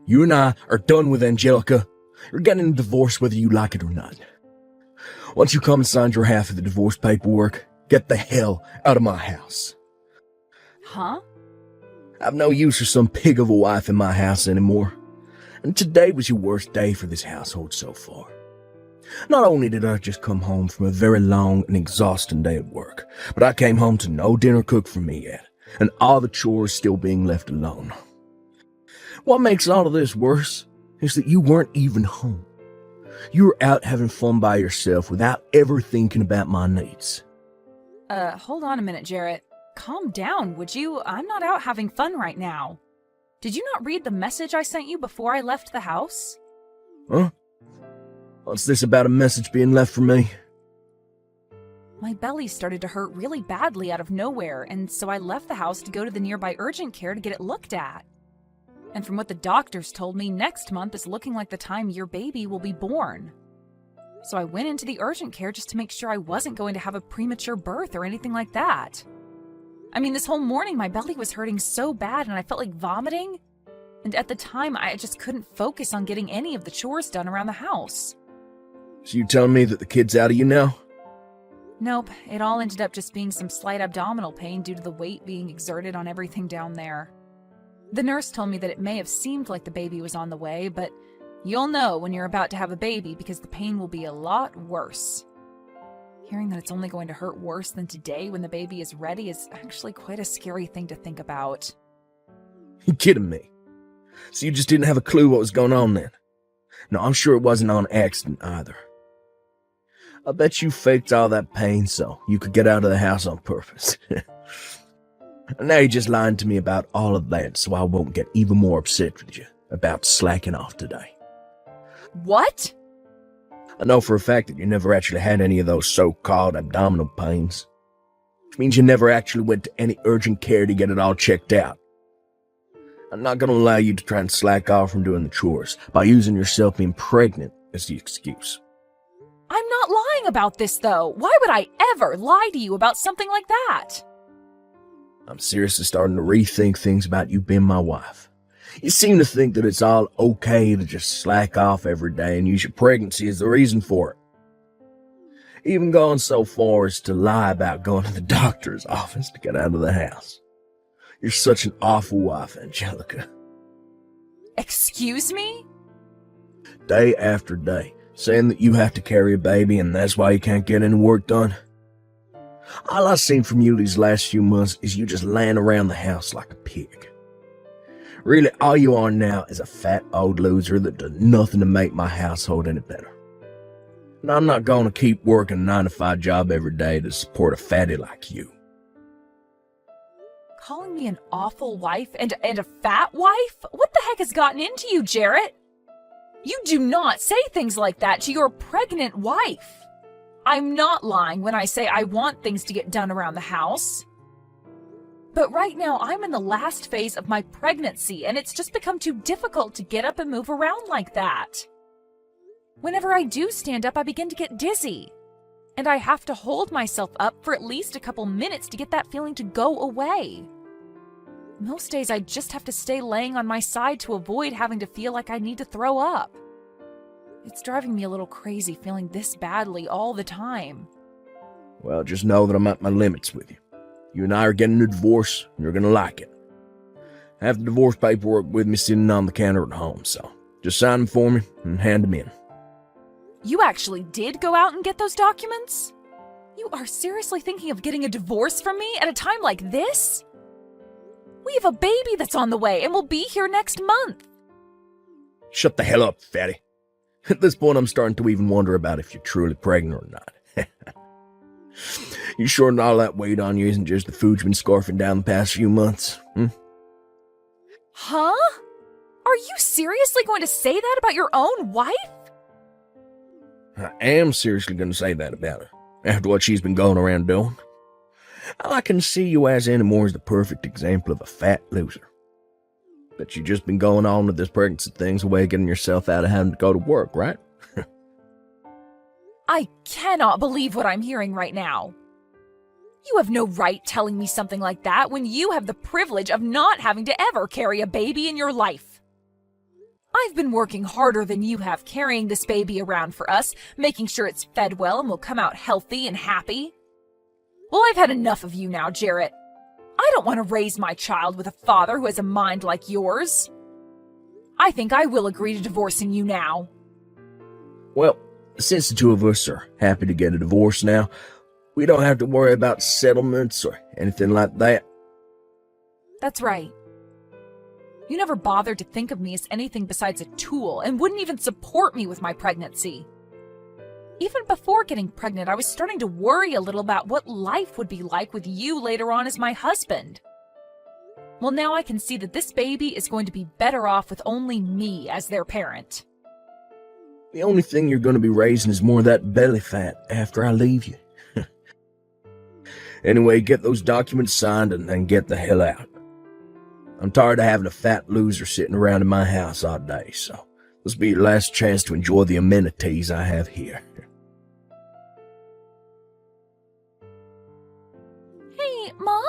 You and I are done with Angelica. You're getting a divorce whether you like it or not. Once you come and sign your half of the divorce paperwork, get the hell out of my house. Huh? I've no use for some pig of a wife in my house anymore. And today was your worst day for this household so far. Not only did I just come home from a very long and exhausting day at work, but I came home to no dinner cooked for me yet, and all the chores still being left alone. What makes all of this worse is that you weren't even home. You were out having fun by yourself without ever thinking about my needs. Hold on a minute, Jarrett. Calm down, would you? I'm not out having fun right now. Did you not read the message I sent you before I left the house? Huh? What's this about a message being left for me? My belly started to hurt really badly out of nowhere, and so I left the house to go to the nearby urgent care to get it looked at. And from what the doctors told me, next month is looking like the time your baby will be born. So I went into the urgent care just to make sure I wasn't going to have a premature birth or anything like that. I mean, this whole morning my belly was hurting so bad and I felt like vomiting. And at the time, I just couldn't focus on getting any of the chores done around the house. So you telling me that the kid's out of you now? Nope, it all ended up just being some slight abdominal pain due to the weight being exerted on everything down there. The nurse told me that it may have seemed like the baby was on the way, but you'll know when you're about to have a baby because the pain will be a lot worse. Hearing that it's only going to hurt worse than today when the baby is ready is actually quite a scary thing to think about. You kidding me? So you just didn't have a clue what was going on then? No, I'm sure it wasn't on accident either. I bet you faked all that pain so you could get out of the house on purpose. And now you're just lying to me about all of that so I won't get even more upset with you about slacking off today. What? I know for a fact that you never actually had any of those so-called abdominal pains. Which means you never actually went to any urgent care to get it all checked out. I'm not going to allow you to try and slack off from doing the chores by using yourself being pregnant as the excuse. I'm not lying about this, though. Why would I ever lie to you about something like that? I'm seriously starting to rethink things about you being my wife. You seem to think that it's all okay to just slack off every day and use your pregnancy as the reason for it. Even going so far as to lie about going to the doctor's office to get out of the house. You're such an awful wife, Angelica. Excuse me? Day after day, saying that you have to carry a baby and that's why you can't get any work done. All I've seen from you these last few months is you just laying around the house like a pig. Really, all you are now is a fat old loser that does nothing to make my household any better. And I'm not going to keep working a 9-to-5 job every day to support a fatty like you. Calling me an awful wife and a fat wife? What the heck has gotten into you, Jarrett? You do not say things like that to your pregnant wife. I'm not lying when I say I want things to get done around the house. But right now, I'm in the last phase of my pregnancy, and it's just become too difficult to get up and move around like that. Whenever I do stand up, I begin to get dizzy. And I have to hold myself up for at least a couple minutes to get that feeling to go away. Most days, I just have to stay laying on my side to avoid having to feel like I need to throw up. It's driving me a little crazy feeling this badly all the time. Well, just know that I'm at my limits with you. You and I are getting a divorce, and you're going to like it. I have the divorce paperwork with me sitting on the counter at home, so just sign them for me and hand them in. You actually did go out and get those documents? You are seriously thinking of getting a divorce from me at a time like this? We have a baby that's on the way and will be here next month. Shut the hell up, fatty. At this point, I'm starting to even wonder about if you're truly pregnant or not. You sure that all that weight on you isn't just the food you've been scarfing down the past few months? Huh? Are you seriously going to say that about your own wife? I am seriously going to say that about her, after what she's been going around doing. All I can see you as anymore is the perfect example of a fat loser. But you've just been going on with this pregnancy thing's way of getting yourself out of having to go to work, right? I cannot believe what I'm hearing right now. You have no right telling me something like that when you have the privilege of not having to ever carry a baby in your life. I've been working harder than you have carrying this baby around for us, making sure it's fed well and will come out healthy and happy. Well, I've had enough of you now, Jarrett. I don't want to raise my child with a father who has a mind like yours. I think I will agree to divorcing you now. Well, since the two of us are happy to get a divorce now, we don't have to worry about settlements or anything like that. That's right. You never bothered to think of me as anything besides a tool and wouldn't even support me with my pregnancy. Even before getting pregnant, I was starting to worry a little about what life would be like with you later on as my husband. Well, now I can see that this baby is going to be better off with only me as their parent. The only thing you're going to be raising is more of that belly fat after I leave you. Anyway, get those documents signed and then get the hell out. I'm tired of having a fat loser sitting around in my house all day, so this will be your last chance to enjoy the amenities I have here. Hey, Mom?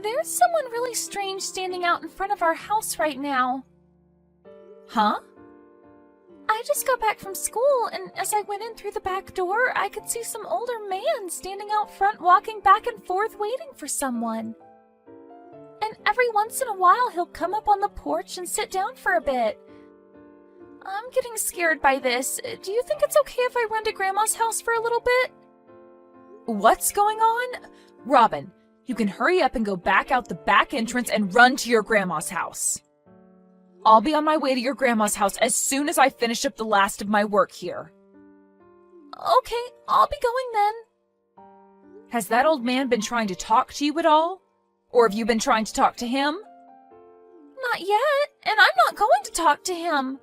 There's someone really strange standing out in front of our house right now. Huh? I just got back from school, and as I went in through the back door, I could see some older man standing out front walking back and forth waiting for someone. And every once in a while, he'll come up on the porch and sit down for a bit. I'm getting scared by this. Do you think it's okay if I run to Grandma's house for a little bit? What's going on? Robin, you can hurry up and go back out the back entrance and run to your Grandma's house. I'll be on my way to your Grandma's house as soon as I finish up the last of my work here. Okay, I'll be going then. Has that old man been trying to talk to you at all? Or have you been trying to talk to him? Not yet, and I'm not going to talk to him.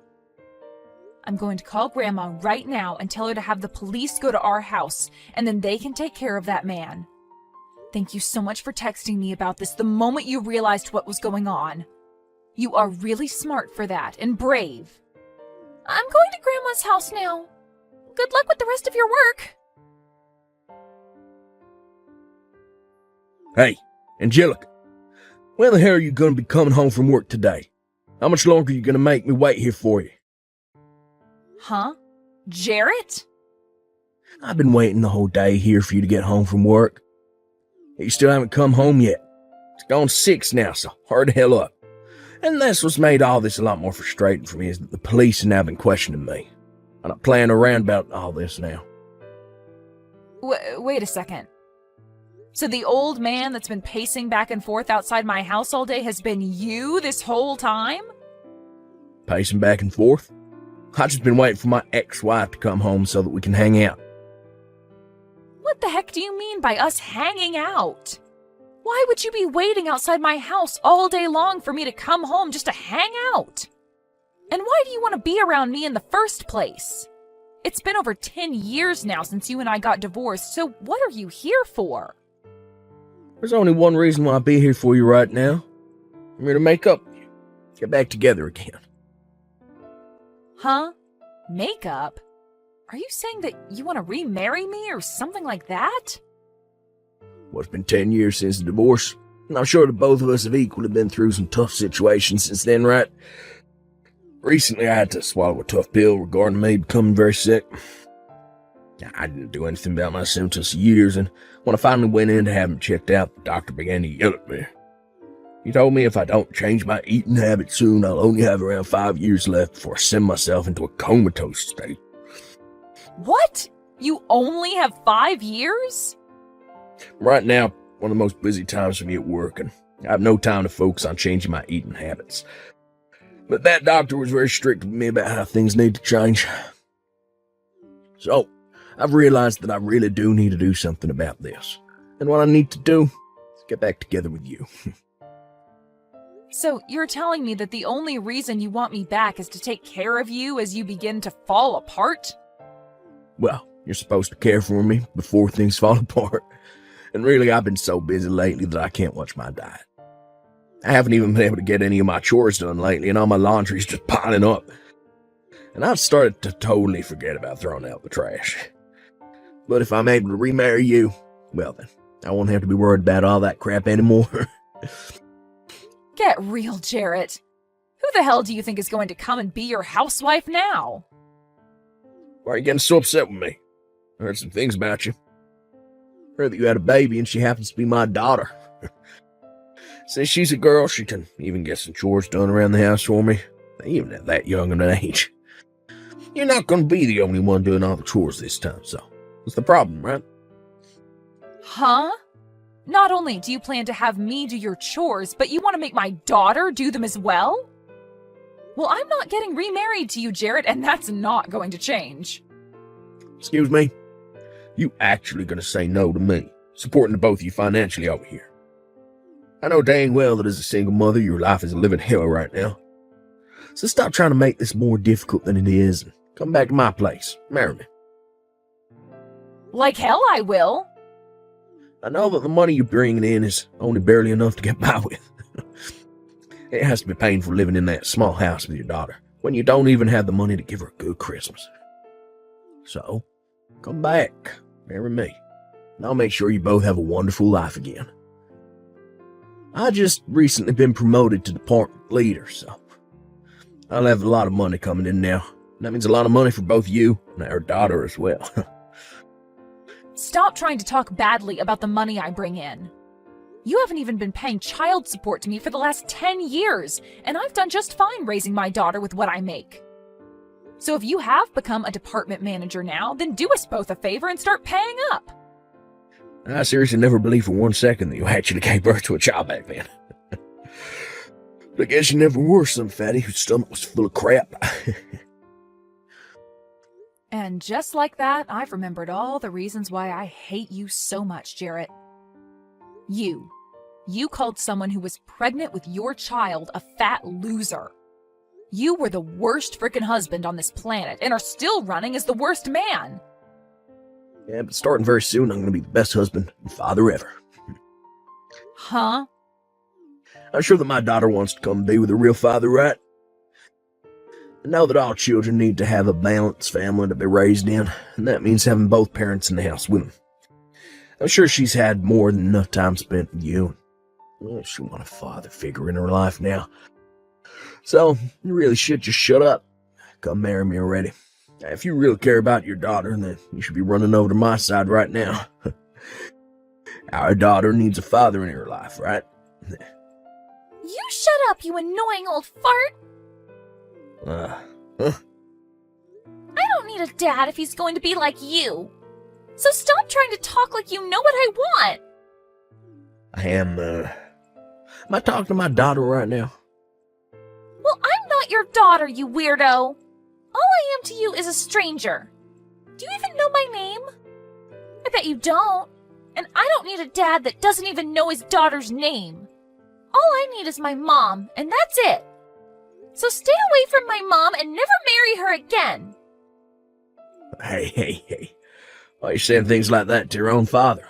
I'm going to call Grandma right now and tell her to have the police go to our house, and then they can take care of that man. Thank you so much for texting me about this the moment you realized what was going on. You are really smart for that, and brave. I'm going to Grandma's house now. Good luck with the rest of your work. Hey, Angelica, when the hell are you going to be coming home from work today? How much longer are you going to make me wait here for you? Huh? Jarrett? I've been waiting the whole day here for you to get home from work. You still haven't come home yet. It's gone 6 now, so hurry the hell up. And that's what's made all this a lot more frustrating for me is that the police have now been questioning me. I'm not playing around about all this now. Wait a second. So the old man that's been pacing back and forth outside my house all day has been you this whole time? Pacing back and forth? I've just been waiting for my ex-wife to come home so that we can hang out. What the heck do you mean by us hanging out? Why would you be waiting outside my house all day long for me to come home just to hang out? And why do you want to be around me in the first place? It's been over 10 years now since you and I got divorced, so what are you here for? There's only one reason why I'll be here for you right now. I'm here to make up with you. Get back together again. Huh? Makeup? Are you saying that you want to remarry me or something like that? Well, it's been 10 years since the divorce, and I'm sure that both of us have equally been through some tough situations since then, right? Recently, I had to swallow a tough pill regarding me becoming very sick. I didn't do anything about my symptoms for years, and when I finally went in to have him checked out, the doctor began to yell at me. He told me if I don't change my eating habits soon, I'll only have around 5 years left before I send myself into a comatose state. What? You only have 5 years? Right now, one of the most busy times for me at work, and I have no time to focus on changing my eating habits. But that doctor was very strict with me about how things need to change. So, I've realized that I really do need to do something about this. And what I need to do is get back together with you. So you're telling me that the only reason you want me back is to take care of you as you begin to fall apart? Well, you're supposed to care for me before things fall apart. And really, I've been so busy lately that I can't watch my diet. I haven't even been able to get any of my chores done lately, and all my laundry's just piling up. And I've started to totally forget about throwing out the trash. But if I'm able to remarry you, well then, I won't have to be worried about all that crap anymore. Get real, Jarrett. Who the hell do you think is going to come and be your housewife now? Why are you getting so upset with me? I heard some things about you. Heard that you had a baby and she happens to be my daughter. Since she's a girl, she can even get some chores done around the house for me, even at that young an age. You're not going to be the only one doing all the chores this time, so what's the problem, right? Huh? Not only do you plan to have me do your chores, but you want to make my daughter do them as well? Well, I'm not getting remarried to you, Jarrett, and that's not going to change. Excuse me? You actually going to say no to me, supporting the both of you financially over here? I know dang well that as a single mother, your life is a living hell right now. So stop trying to make this more difficult than it is and come back to my place. Marry me. Like hell I will. I know that the money you're bringing in is only barely enough to get by with. It has to be painful living in that small house with your daughter when you don't even have the money to give her a good Christmas. So, come back, marry me, and I'll make sure you both have a wonderful life again. I just recently been promoted to department leader, so I'll have a lot of money coming in now. That means a lot of money for both you and our daughter as well. Stop trying to talk badly about the money I bring in. You haven't even been paying child support to me for the last 10 years, and I've done just fine raising my daughter with what I make. So if you have become a department manager now, then do us both a favor and start paying up. I seriously never believed for 1 second that you actually gave birth to a child back then. But I guess you never were some fatty whose stomach was full of crap. And just like that, I've remembered all the reasons why I hate you so much, Jarrett. You called someone who was pregnant with your child a fat loser. You were the worst frickin' husband on this planet and are still running as the worst man. Yeah, but starting very soon, I'm going to be the best husband and father ever. Huh? I'm sure that my daughter wants to come and be with a real father, right? I know that all children need to have a balanced family to be raised in, and that means having both parents in the house with them. I'm sure she's had more than enough time spent with you. Well, she wants a father figure in her life now. So, you really should just shut up. Come marry me already. If you really care about your daughter, then you should be running over to my side right now. Our daughter needs a father in her life, right? You shut up, you annoying old fart! Huh? I don't need a dad if he's going to be like you. So stop trying to talk like you know what I want. Am I talking to my daughter right now? Well, I'm not your daughter, you weirdo. All I am to you is a stranger. Do you even know my name? I bet you don't. And I don't need a dad that doesn't even know his daughter's name. All I need is my mom, and that's it. So stay away from my mom and never marry her again. Hey. Why are you saying things like that to your own father?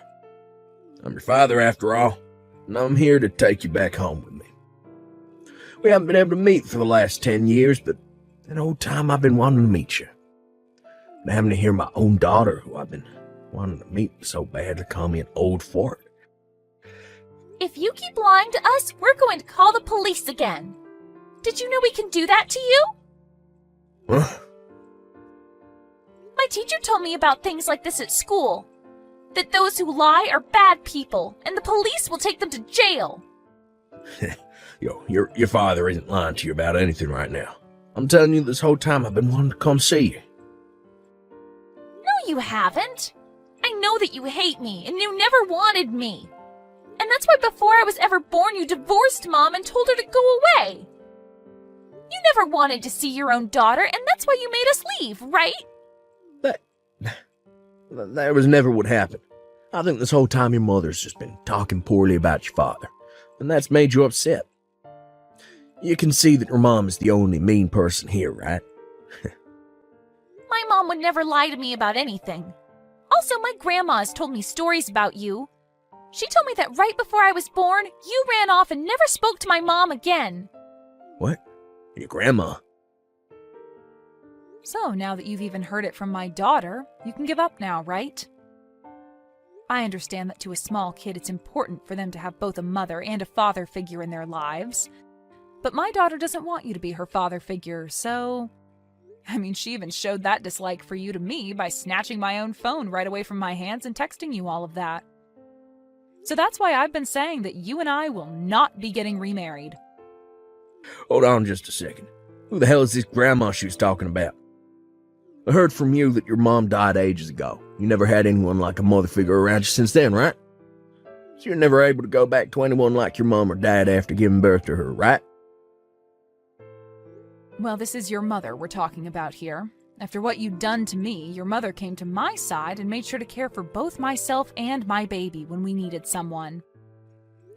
I'm your father after all, and I'm here to take you back home with me. We haven't been able to meet for the last 10 years, but that whole time I've been wanting to meet you. And having to hear my own daughter, who I've been wanting to meet so badly, call me an old fart. If you keep lying to us, we're going to call the police again. Did you know we can do that to you? Huh? My teacher told me about things like this at school. That those who lie are bad people, and the police will take them to jail. Your father isn't lying to you about anything right now. I'm telling you, this whole time I've been wanting to come see you. No, you haven't. I know that you hate me, and you never wanted me. And that's why before I was ever born, you divorced Mom and told her to go away. You never wanted to see your own daughter, and that's why you made us leave, right? That was never what happened. I think this whole time your mother's just been talking poorly about your father, and that's made you upset. You can see that your mom is the only mean person here, right? My mom would never lie to me about anything. Also, my grandma has told me stories about you. She told me that right before I was born, you ran off and never spoke to my mom again. What? Your grandma? So, now that you've even heard it from my daughter, you can give up now, right? I understand that to a small kid it's important for them to have both a mother and a father figure in their lives. But my daughter doesn't want you to be her father figure, so... I mean, she even showed that dislike for you to me by snatching my own phone right away from my hands and texting you all of that. So that's why I've been saying that you and I will not be getting remarried. Hold on just a second. Who the hell is this grandma she was talking about? I heard from you that your mom died ages ago. You never had anyone like a mother figure around you since then, right? So you're never able to go back to anyone like your mom or dad after giving birth to her, right? Well, this is your mother we're talking about here. After what you'd done to me, your mother came to my side and made sure to care for both myself and my baby when we needed someone.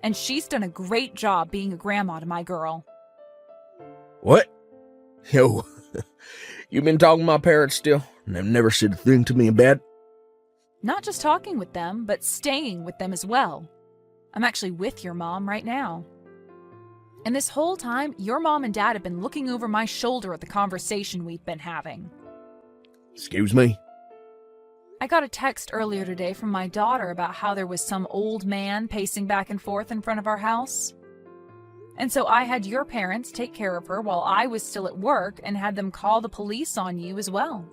And she's done a great job being a grandma to my girl. What? Yo, you been talking to my parents still? And they've never said a thing to me about it? Not just talking with them, but staying with them as well. I'm actually with your mom right now. And this whole time, your mom and dad have been looking over my shoulder at the conversation we've been having. Excuse me? I got a text earlier today from my daughter about how there was some old man pacing back and forth in front of our house. And so I had your parents take care of her while I was still at work and had them call the police on you as well.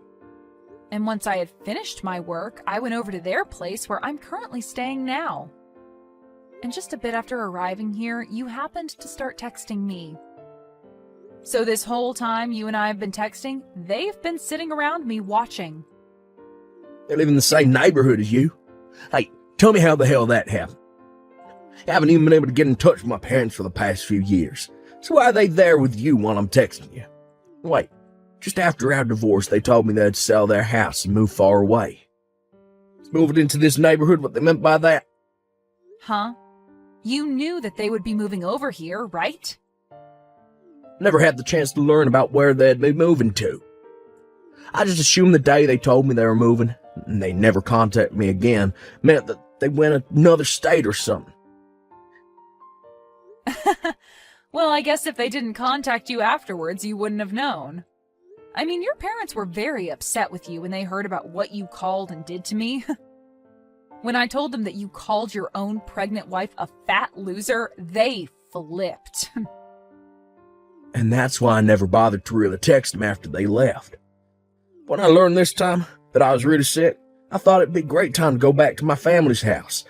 And once I had finished my work, I went over to their place where I'm currently staying now. And just a bit after arriving here, you happened to start texting me. So this whole time you and I have been texting, they've been sitting around me watching. They live in the same neighborhood as you. Hey, tell me how the hell that happened. I haven't even been able to get in touch with my parents for the past few years. So why are they there with you while I'm texting you? Wait, just after our divorce, they told me they'd sell their house and move far away. Is moving into this neighborhood what they meant by that? Huh? You knew that they would be moving over here, right? Never had the chance to learn about where they'd be moving to. I just assumed the day they told me they were moving, and they never contacted me again, meant that they went another state or something. Well, I guess if they didn't contact you afterwards, you wouldn't have known. I mean, your parents were very upset with you when they heard about what you called and did to me. When I told them that you called your own pregnant wife a fat loser, they flipped. And that's why I never bothered to really text them after they left. When I learned this time that I was really sick, I thought it'd be a great time to go back to my family's house.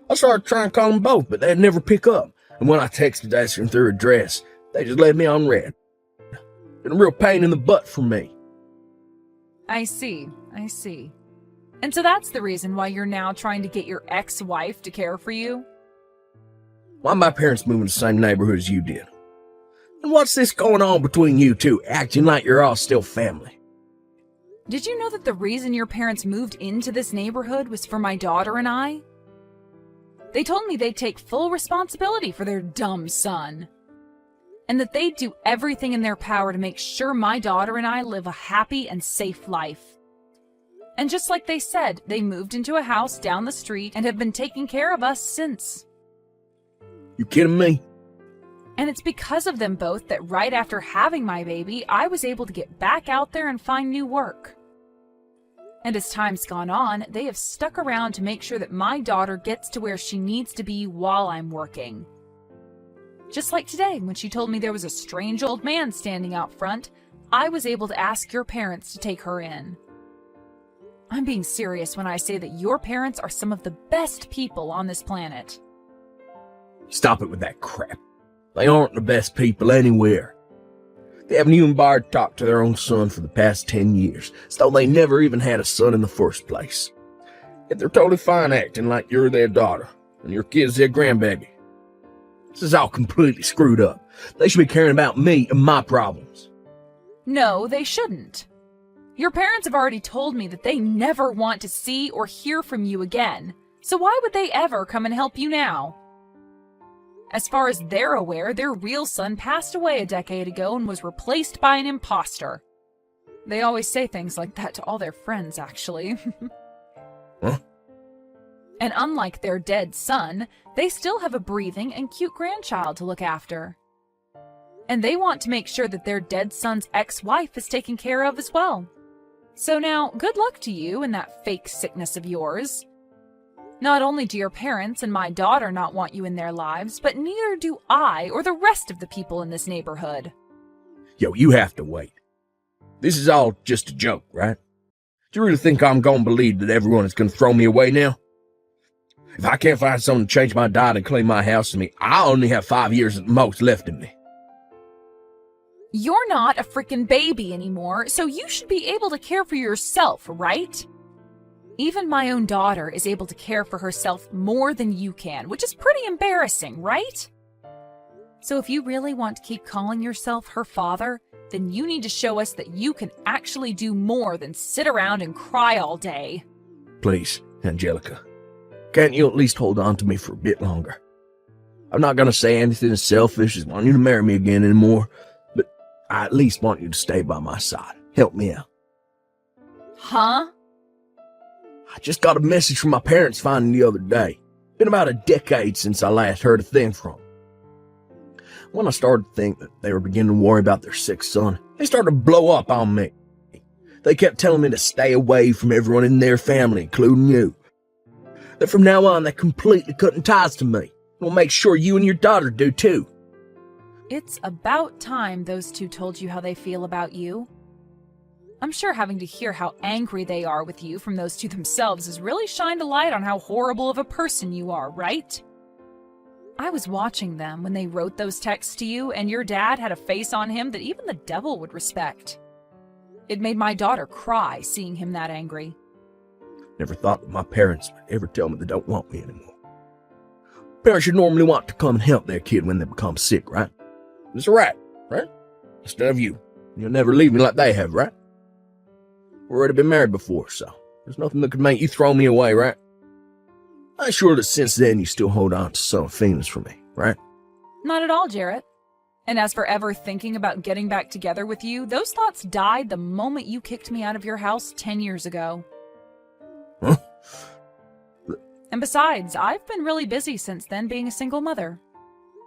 I started trying to call them both, but they'd never pick up. And when I texted asking their address, they just left me on red. Been a real pain in the butt for me. I see. And so that's the reason why you're now trying to get your ex-wife to care for you? Why my parents moved in the same neighborhood as you did? And what's this going on between you two, acting like you're all still family? Did you know that the reason your parents moved into this neighborhood was for my daughter and I? They told me they'd take full responsibility for their dumb son. And that they'd do everything in their power to make sure my daughter and I live a happy and safe life. And just like they said, they moved into a house down the street and have been taking care of us since. You kidding me? And it's because of them both that right after having my baby, I was able to get back out there and find new work. And as time's gone on, they have stuck around to make sure that my daughter gets to where she needs to be while I'm working. Just like today, when she told me there was a strange old man standing out front, I was able to ask your parents to take her in. I'm being serious when I say that your parents are some of the best people on this planet. Stop it with that crap. They aren't the best people anywhere. They haven't even bothered to talk to their own son for the past 10 years, so they never even had a son in the first place. Yet they're totally fine acting like you're their daughter, and your kid's their grandbaby. This is all completely screwed up. They should be caring about me and my problems. No, they shouldn't. Your parents have already told me that they never want to see or hear from you again, so why would they ever come and help you now? As far as they're aware, their real son passed away a decade ago and was replaced by an imposter. They always say things like that to all their friends, actually. Huh? And unlike their dead son, they still have a breathing and cute grandchild to look after. And they want to make sure that their dead son's ex-wife is taken care of as well. So now, good luck to you and that fake sickness of yours. Not only do your parents and my daughter not want you in their lives, but neither do I or the rest of the people in this neighborhood. Yo, you have to wait. This is all just a joke, right? Do you really think I'm gonna believe that everyone is gonna throw me away now? If I can't find someone to change my diet and clean my house to me, I only have 5 years at the most left in me. You're not a freaking baby anymore, so you should be able to care for yourself, right? Even my own daughter is able to care for herself more than you can, which is pretty embarrassing, right? So if you really want to keep calling yourself her father, then you need to show us that you can actually do more than sit around and cry all day. Please, Angelica, can't you at least hold on to me for a bit longer? I'm not gonna say anything as selfish as wanting you to marry me again anymore, but I at least want you to stay by my side. Help me out. Huh? I just got a message from my parents finding the other day. Been about a decade since I last heard a thing from them. When I started to think that they were beginning to worry about their sick son, they started to blow up on me. They kept telling me to stay away from everyone in their family, including you. That from now on, they completely cutting ties to me. We'll make sure you and your daughter do too. It's about time those two told you how they feel about you. I'm sure having to hear how angry they are with you from those two themselves has really shined a light on how horrible of a person you are, right? I was watching them when they wrote those texts to you, and your dad had a face on him that even the devil would respect. It made my daughter cry seeing him that angry. Never thought that my parents would ever tell me they don't want me anymore. Parents should normally want to come and help their kid when they become sick, right? It's right? Instead of you. You'll never leave me like they have, right? We've already been married before, so there's nothing that could make you throw me away, right? I'm sure that since then you still hold on to some feelings for me, right? Not at all, Jarrett. And as for ever thinking about getting back together with you, those thoughts died the moment you kicked me out of your house 10 years ago. Huh? And besides, I've been really busy since then being a single mother.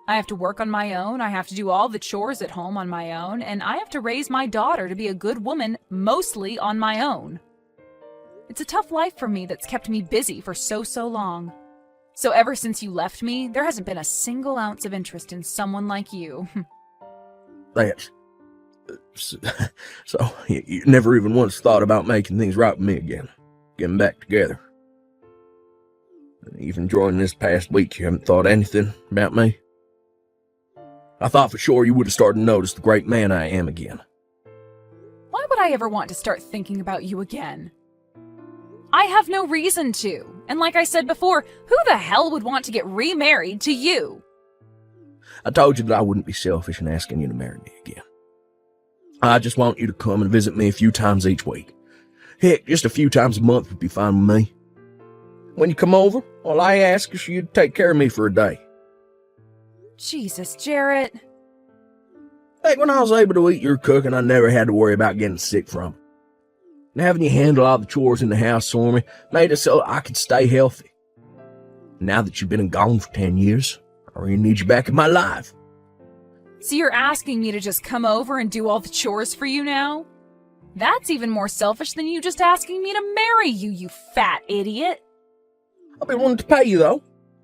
I have to work on my own, I have to do all the chores at home on my own, and I have to raise my daughter to be a good woman mostly on my own. It's a tough life for me that's kept me busy for so long. So ever since you left me, there hasn't been a single ounce of interest in someone like you. That's... So, you never even once thought about making things right with me again. Getting back together. Even during this past week, you haven't thought anything about me? I thought for sure you would have started to notice the great man I am again. Why would I ever want to start thinking about you again? I have no reason to. And like I said before, who the hell would want to get remarried to you? I told you that I wouldn't be selfish in asking you to marry me again. I just want you to come and visit me a few times each week. Heck, just a few times a month would be fine with me. When you come over, all I ask is you to take care of me for a day. Jesus, Jarrett. Back when I was able to eat your cooking, I never had to worry about getting sick from it. And having you handle all the chores in the house for me made it so I could stay healthy. Now that you've been gone for 10 years, I really need you back in my life. So you're asking me to just come over and do all the chores for you now? That's even more selfish than you just asking me to marry you, you fat idiot. I'll be willing to pay you, though.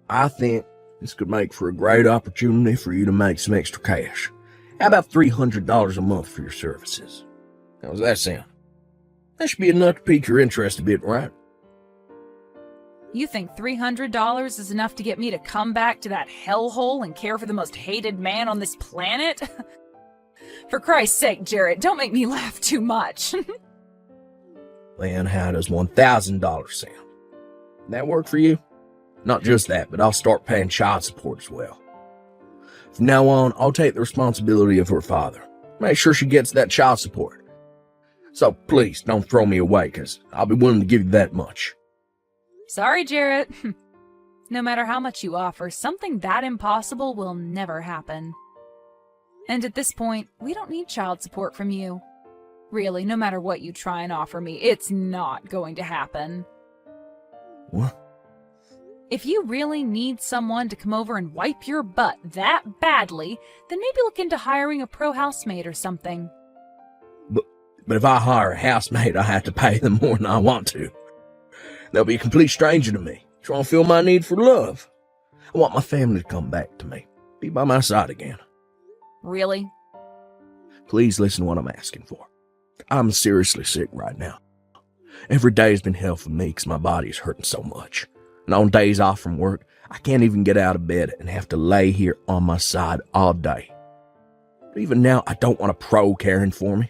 I think this could make for a great opportunity for you to make some extra cash. How about $300 a month for your services? How does that sound? That should be enough to pique your interest a bit, right? You think $300 is enough to get me to come back to that hellhole and care for the most hated man on this planet? For Christ's sake, Jarrett, don't make me laugh too much. Then how does $1,000 sound? That work for you? Not just that, but I'll start paying child support as well. From now on, I'll take the responsibility of her father. Make sure she gets that child support. So please, don't throw me away, because I'll be willing to give you that much. Sorry, Jarrett. No matter how much you offer, something that impossible will never happen. And at this point, we don't need child support from you. Really, no matter what you try and offer me, it's not going to happen. What? If you really need someone to come over and wipe your butt that badly, then maybe look into hiring a pro housemaid or something. But if I hire a housemaid, I have to pay them more than I want to. They'll be a complete stranger to me, Trying to feel my need for love. I want my family to come back to me, be by my side again. Really? Please listen to what I'm asking for. I'm seriously sick right now. Every day has been hell for me because my body is hurting so much. And on days off from work, I can't even get out of bed and have to lay here on my side all day. But even now, I don't want a pro caring for me.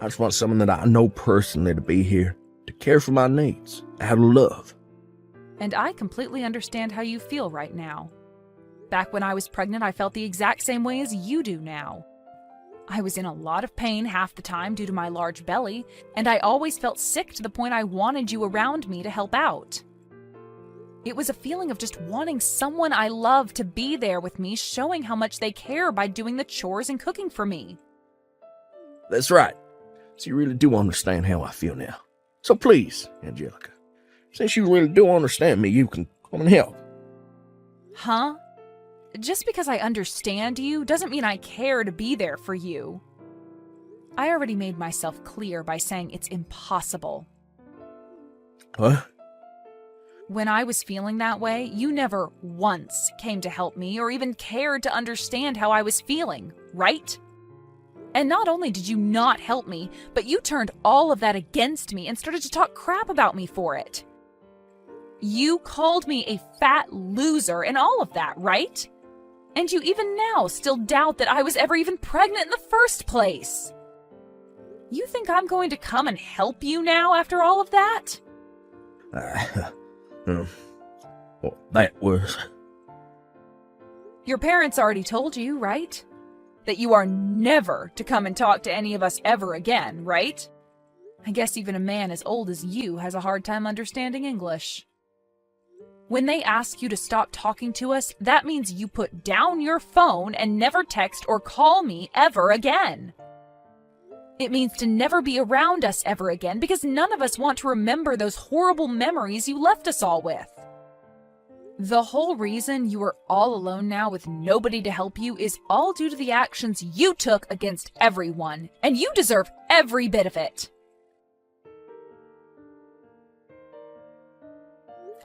I just want someone that I know personally to be here to care for my needs out of love. And I completely understand how you feel right now. Back when I was pregnant, I felt the exact same way as you do now. I was in a lot of pain half the time due to my large belly, and I always felt sick to the point I wanted you around me to help out. It was a feeling of just wanting someone I love to be there with me, showing how much they care by doing the chores and cooking for me. That's right. So you really do understand how I feel now. So please, Angelica, since you really do understand me, you can come and help. Huh? Just because I understand you doesn't mean I care to be there for you. I already made myself clear by saying it's impossible. What? When I was feeling that way, you never once came to help me or even cared to understand how I was feeling, right? And not only did you not help me, but you turned all of that against me and started to talk crap about me for it. You called me a fat loser and all of that, right? And you even now still doubt that I was ever even pregnant in the first place. You think I'm going to come and help you now after all of that? Well, that was... Your parents already told you, right? That you are never to come and talk to any of us ever again, right? I guess even a man as old as you has a hard time understanding English. When they ask you to stop talking to us, that means you put down your phone and never text or call me ever again. It means to never be around us ever again because none of us want to remember those horrible memories you left us all with. The whole reason you are all alone now with nobody to help you is all due to the actions you took against everyone, and you deserve every bit of it.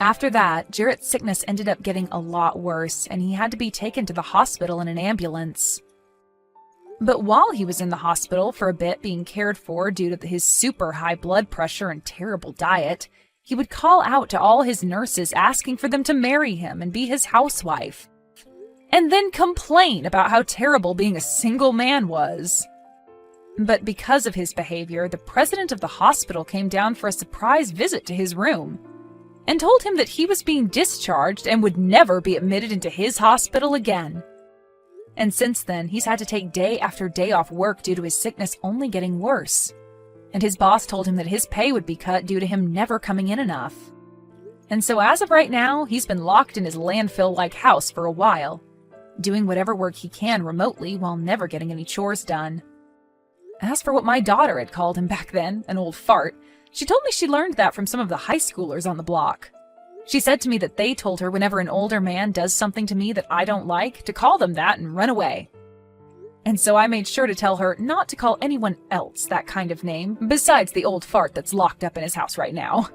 After that, Jarrett's sickness ended up getting a lot worse, and he had to be taken to the hospital in an ambulance. But while he was in the hospital for a bit being cared for due to his super high blood pressure and terrible diet, he would call out to all his nurses asking for them to marry him and be his housewife, and then complain about how terrible being a single man was. But because of his behavior, the president of the hospital came down for a surprise visit to his room and told him that he was being discharged and would never be admitted into his hospital again. And since then, he's had to take day after day off work due to his sickness only getting worse. And his boss told him that his pay would be cut due to him never coming in enough. And so as of right now, he's been locked in his landfill-like house for a while, doing whatever work he can remotely while never getting any chores done. As for what my daughter had called him back then, an old fart, she told me she learned that from some of the high schoolers on the block. She said to me that they told her whenever an older man does something to me that I don't like, to call them that and run away. And so I made sure to tell her not to call anyone else that kind of name, besides the old fart that's locked up in his house right now.